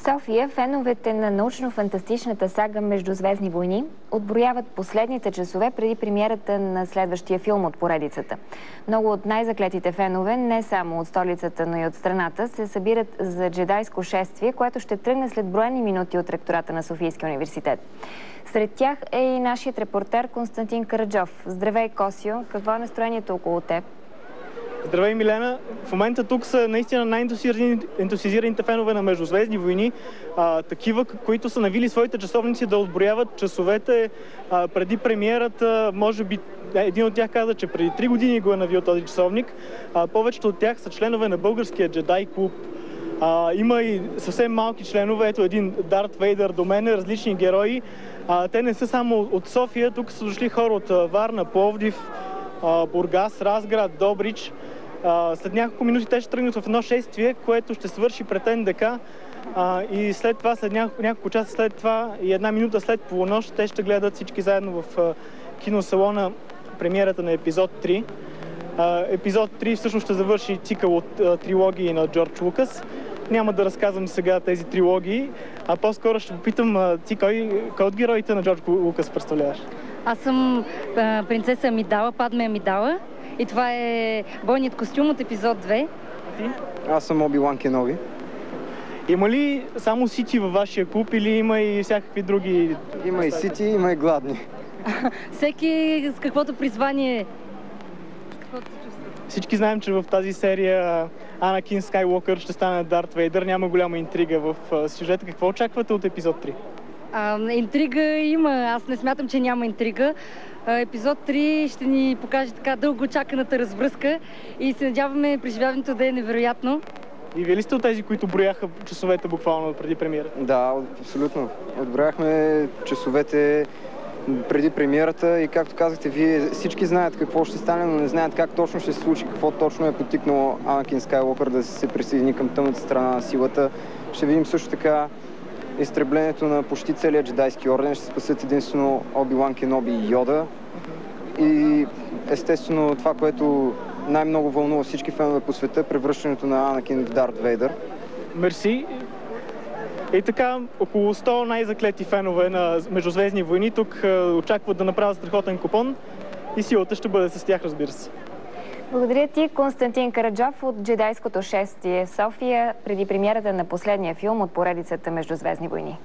София феновете на научно-фантастичната сага Междузвездни войни отброяват последните часове преди премиерата на следващия филм от поредицата. Много от най-заклетите фенове, не само от столицата, но и от страната, се събират за джедайско шествие, което ще тръгне след броени минути от ректората на Софийския университет. Сред тях е и нашият репортер Константин Караджов. Здравей, Косио! Какво е настроението около теб? Здравей, Милена! В момента тук са наистина най-ентусизираните фенове на Междузвездни войни. Такива, които са навили своите часовници да отброяват часовете преди премиерата. Може би един от тях каза, че преди 3 години го е навил този часовник. Повечето от тях са членове на българския джедай клуб. Има и съвсем малки членове. Ето един Дарт Вейдър до мен, различни герои. Те не са само от София. Тук са дошли хора от Варна, Пловдив, Бургас, Разград, Добрич. След няколко минути те ще тръгнат в едно шествие, което ще свърши пред НДК и след това, след няколко часа след това и една минута след полунощ, те ще гледат всички заедно в киносалона премиерата на епизод 3. Епизод 3 всъщност ще завърши цикъл от трилогии на Джордж Лукас. Няма да разказвам сега тези трилогии, а по-скоро ще попитам ти кой от героите на Джордж Лукас представляваш? Аз съм принцеса Амидала, Падме Амидала. И това е бойният костюм от епизод 2. Аз съм Оби-Уан Кеноби. Има ли само сити във вашия клуб или има и всякакви други? Има и сити, има и гладни. Всеки с каквото призвание. Всички знаем, че в тази серия Анакин Скайуокър ще стане Дарт Вейдър. Няма голяма интрига в сюжета. Какво очаквате от епизод 3? Интрига има. Аз не смятам, че няма интрига. Епизод 3 ще ни покаже така дълго чаканата развръзка и се надяваме преживяването да е невероятно. И вие ли сте от тези, които брояха часовете буквално преди премиерата? Да, абсолютно. Отброяхме часовете преди премиерата и както казахте, вие всички знаят какво ще стане, но не знаят как точно ще се случи, какво точно е потикнало Анакин Скайуокър да се присъедини към тъмната страна на силата. Ще видим също така изтреблението на почти целия джедайски орден. Ще спасят единствено Оби-Уан Кеноби и Йода. И естествено това, което най-много вълнува всички фенове по света, превръщането на Анакин в Дарт Вейдър. Мерси. И така, около 100 най-заклети фенове на Междузвездни войни тук очакват да направят страхотен купон и силата ще бъде с тях, разбира се. Благодаря ти, Константин Караджов от джедайското шествие в София преди премиерата на последния филм от поредицата Междузвездни войни.